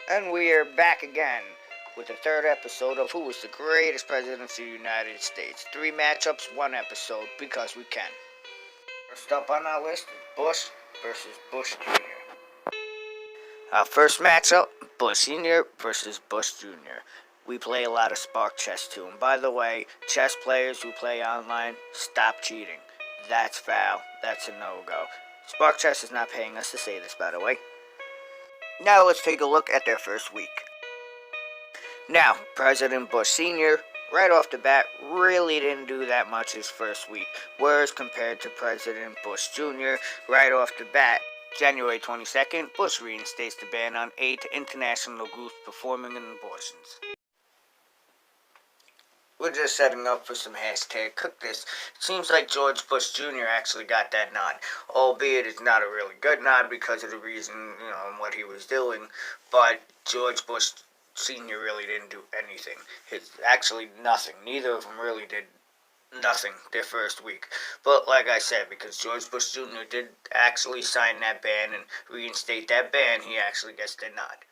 And we are back again with the third episode of Who was the Greatest President of the United States. 3 matchups, 1 episode, because we can. First up on our list is Bush versus Bush Jr. Our first matchup, Bush Sr. versus Bush Jr. We play a lot of Spark Chess too. And by the way, chess players who play online, stop cheating. That's foul. That's a no-go. Spark Chess is not paying us to say this, by the way. Now let's take a look at their first week. Now, President Bush Sr., right off the bat, really didn't do that much his first week, whereas compared to President Bush Jr., right off the bat, January 22nd, Bush reinstates the ban on aid to international groups performing in abortions. We're just setting up for some hashtag cook this. It seems like George Bush Jr. actually got that nod, albeit it's not a really good nod because of the reason, and what he was doing, but George Bush Sr. really didn't do anything. Actually nothing. Neither of them really did nothing their first week. But like I said, because George Bush Jr. did actually sign that ban and reinstate that ban, he actually gets the nod.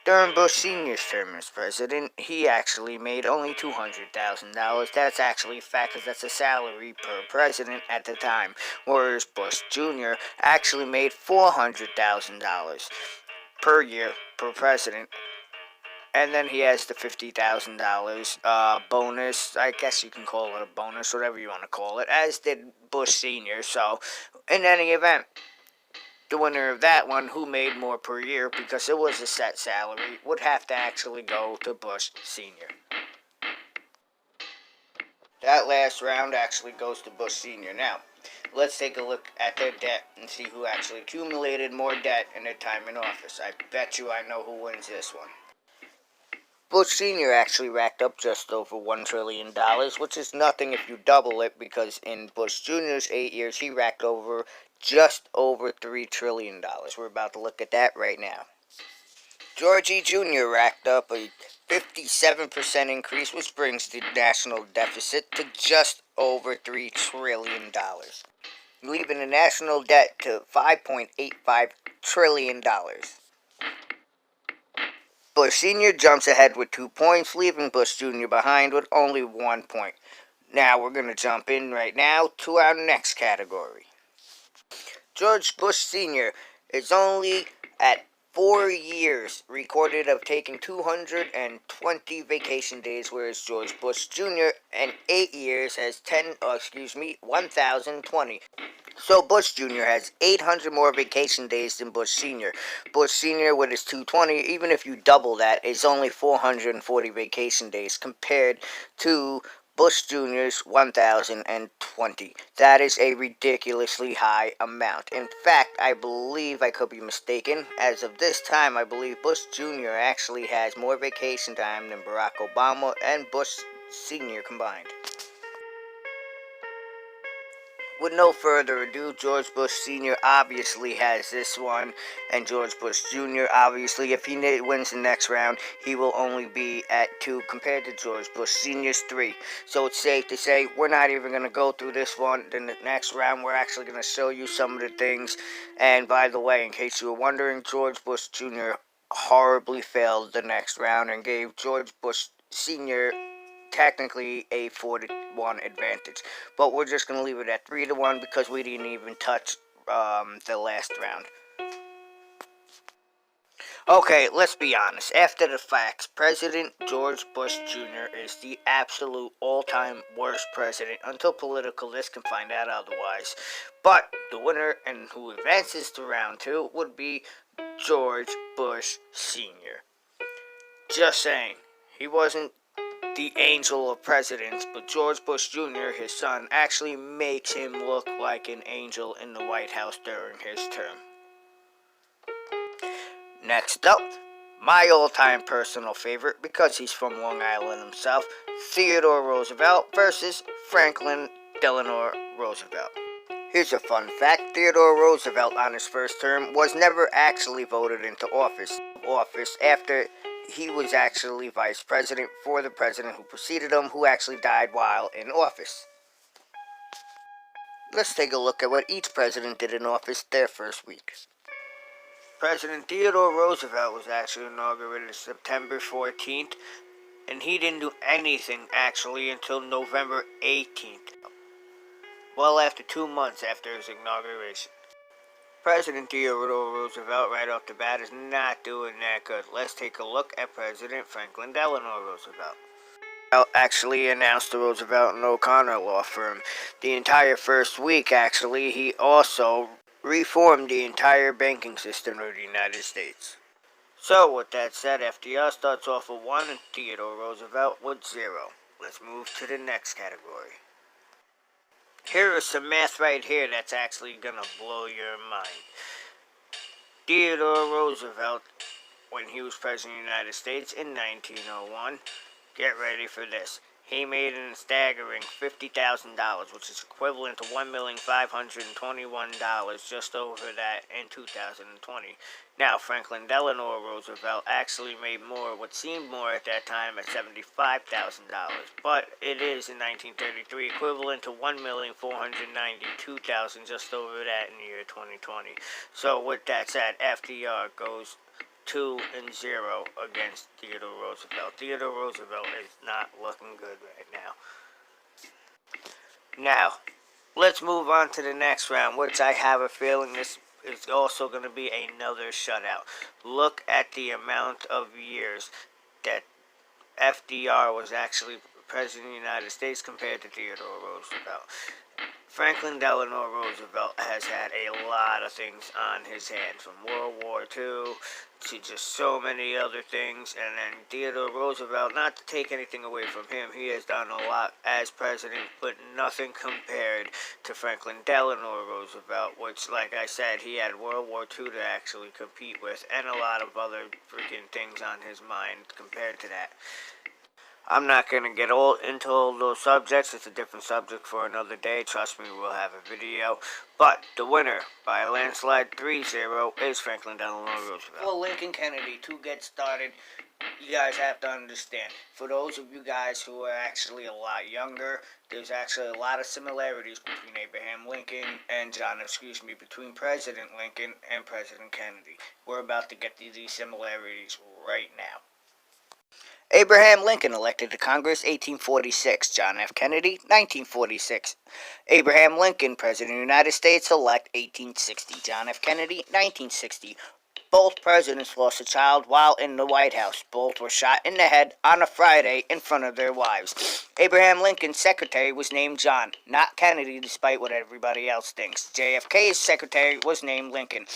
During Bush Sr.'s term as president, he actually made only $200,000. That's actually a fact because that's a salary per president at the time. Whereas Bush Jr. actually made $400,000 per year per president. And then he has the $50,000 bonus. I guess you can call it a bonus, whatever you want to call it, as did Bush Sr. So, in any event, the winner of that one, who made more per year because it was a set salary, would have to actually go to Bush Sr. That last round actually goes to Bush Sr. Now, let's take a look at their debt and see who actually accumulated more debt in their time in office. I bet you I know who wins this one. Bush Sr. actually racked up just over $1 trillion, which is nothing if you double it, because in Bush Jr.'s 8 years, he racked over just over $3 trillion. We're about to look at that right now. George E. Jr. racked up a 57% increase, which brings the national deficit to just over $3 trillion, leaving the national debt to $5.85 trillion. Bush Sr. jumps ahead with 2 points, leaving Bush Jr. behind with only 1 point. Now we're going to jump in right now to our next category. George Bush Sr. is only at 4 years recorded of taking 220 vacation days, whereas George Bush Jr. in 8 years has 1,020. So Bush Jr. has 800 more vacation days than Bush Sr. Bush Sr. with his 220, even if you double that, is only 440 vacation days compared to Bush Jr.'s 1,020. That is a ridiculously high amount. In fact, I believe, I could be mistaken, as of this time, I believe Bush Jr. actually has more vacation time than Barack Obama and Bush Sr. combined. With no further ado, George Bush Sr. obviously has this one, and George Bush Jr. obviously, if he wins the next round, he will only be at 2 compared to George Bush Sr.'s 3. So it's safe to say we're not even going to go through this one. In the next round, we're actually going to show you some of the things. And by the way, in case you were wondering, George Bush Jr. horribly failed the next round and gave George Bush Sr. technically a 4-1 advantage, but we're just going to leave it at 3-1 because we didn't even touch the last round. Okay, let's be honest. After the facts, President George Bush Jr. is the absolute all-time worst president until Politicalist can find out otherwise. But the winner and who advances to round 2 would be George Bush Sr. Just saying, he wasn't the angel of presidents, but George Bush Jr., his son, actually makes him look like an angel in the White House during his term. Next up, my all-time personal favorite, because he's from Long Island himself, Theodore Roosevelt versus Franklin Delano Roosevelt. Here's a fun fact: Theodore Roosevelt on his first term was never actually voted into office after he was actually vice president for the president who preceded him, who actually died while in office. Let's take a look at what each president did in office their first week. President Theodore Roosevelt was actually inaugurated September 14th, and he didn't do anything actually until November 18th, well after 2 months after his inauguration. President Theodore Roosevelt, right off the bat, is not doing that good. Let's take a look at President Franklin Delano Roosevelt. Actually announced the Roosevelt and O'Connor law firm. The entire first week, actually, he also reformed the entire banking system of the United States. So, with that said, FDR starts off with 1 and Theodore Roosevelt with 0. Let's move to the next category. Here is some math right here that's actually gonna blow your mind. Theodore Roosevelt, when he was President of the United States in 1901, get ready for this. He made a staggering $50,000, which is equivalent to $1,521, just over that in 2020. Now, Franklin Delano Roosevelt actually made more, what seemed more at that time, at $75,000, but it is in 1933 equivalent to $1,492,000, just over that in the year 2020. So, with that said, FDR goes 2 and 0 against Theodore Roosevelt. Theodore Roosevelt is not looking good right now. Now, let's move on to the next round, which I have a feeling this is also going to be another shutout. Look at the amount of years that FDR was actually President of the United States compared to Theodore Roosevelt. Franklin Delano Roosevelt has had a lot of things on his hands, from World War II to just so many other things. And then Theodore Roosevelt, not to take anything away from him, he has done a lot as president, but nothing compared to Franklin Delano Roosevelt, which, like I said, he had World War II to actually compete with, and a lot of other freaking things on his mind compared to that. I'm not going to get all into all those subjects. It's a different subject for another day. Trust me, we'll have a video. But the winner by a landslide 3-0 is Franklin Delano Roosevelt. For Lincoln Kennedy, to get started, you guys have to understand. For those of you guys who are actually a lot younger, there's actually a lot of similarities between Abraham Lincoln and between President Lincoln and President Kennedy. We're about to get to these similarities right now. Abraham Lincoln elected to Congress 1846. John F. Kennedy 1946. Abraham Lincoln, President of the United States, elect 1860. John F. Kennedy 1960. Both presidents lost a child while in the White House. Both were shot in the head on a Friday in front of their wives. Abraham Lincoln's secretary was named John, not Kennedy, despite what everybody else thinks. JFK's secretary was named Lincoln.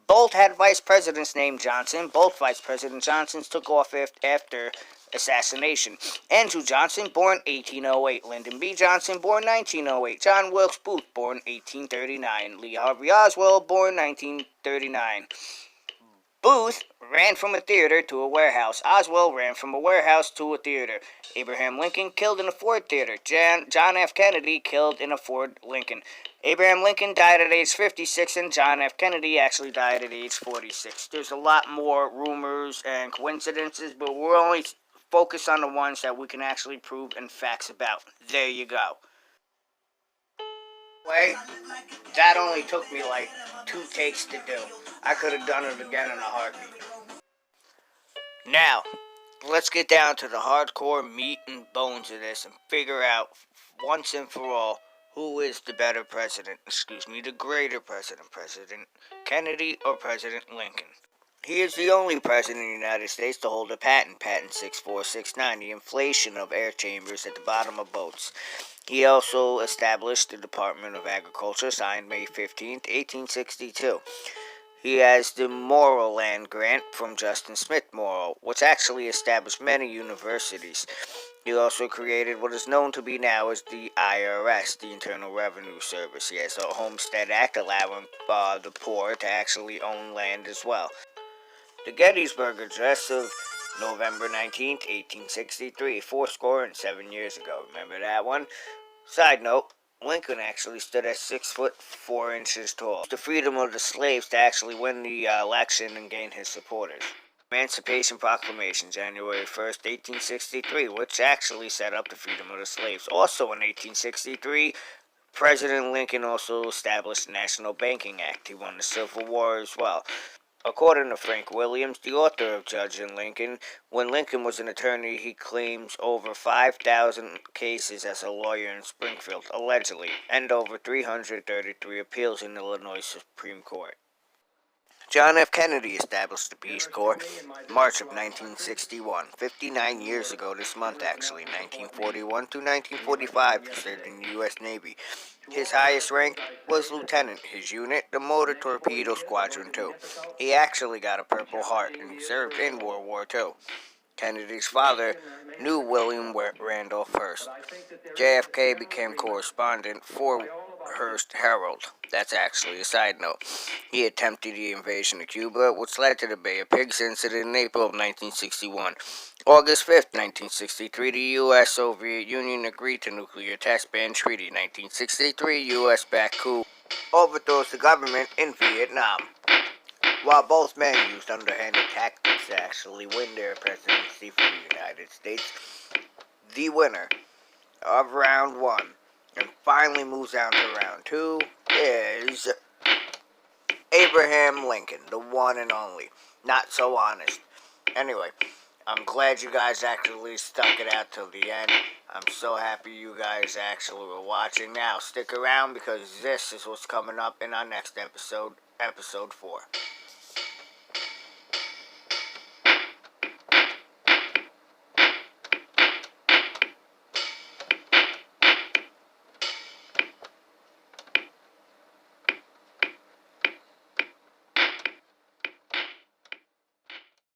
Both had vice presidents named Johnson. Both vice president Johnsons took off after assassination. Andrew Johnson, born 1808. Lyndon B. Johnson, born 1908. John Wilkes Booth, born 1839. Lee Harvey Oswald, born 1939. Booth ran from a theater to a warehouse. Oswald ran from a warehouse to a theater. Abraham Lincoln killed in a Ford theater. John F. Kennedy killed in a Ford Lincoln. Abraham Lincoln died at age 56, and John F. Kennedy actually died at age 46. There's a lot more rumors and coincidences, but we're only focused on the ones that we can actually prove and facts about. There you go. Wait, that only took me like 2 takes to do. I could have done it again in a heartbeat. Now, let's get down to the hardcore meat and bones of this and figure out once and for all who is the better president, the greater president, President Kennedy or President Lincoln. He is the only president of the United States to hold a patent, Patent 6469, the inflation of air chambers at the bottom of boats. He also established the Department of Agriculture, signed May 15, 1862. He has the Morrill Land Grant from Justin Smith Morrill, which actually established many universities. He also created what is known to be now as the IRS, the Internal Revenue Service. He has a Homestead Act allowing the poor to actually own land as well. The Gettysburg Address of November 19th, 1863, 7 years ago. Remember that one? Side note, Lincoln actually stood at 6 foot 4 inches tall. The freedom of the slaves to actually win the election and gain his supporters. Emancipation Proclamation, January 1st, 1863, which actually set up the freedom of the slaves. Also in 1863, President Lincoln also established the National Banking Act. He won the Civil War as well. According to Frank Williams, the author of Judging Lincoln, when Lincoln was an attorney, he claims over 5,000 cases as a lawyer in Springfield, allegedly, and over 333 appeals in Illinois Supreme Court. John F. Kennedy established the Peace Corps March of 1961, 59 years ago this month actually, 1941 to 1945, he served in the U.S. Navy. His highest rank was lieutenant. His unit, the Motor Torpedo Squadron 2. He actually got a Purple Heart and served in World War II. Kennedy's father knew William Randolph Hearst. JFK became correspondent for Hearst Herald. That's actually a side note. He attempted the invasion of Cuba, which led to the Bay of Pigs incident in April of 1961. August 5th, 1963, the U.S.-Soviet Union agreed to nuclear test ban treaty. 1963, U.S.-backed coup overthrows the government in Vietnam. While both men used underhanded tactics to actually win their presidency for the United States, the winner of round one and finally moves on to round two is Abraham Lincoln, the one and only. Not so honest. Anyway, I'm glad you guys actually stuck it out till the end. I'm so happy you guys actually were watching. Now, stick around because this is what's coming up in our next episode, episode 4.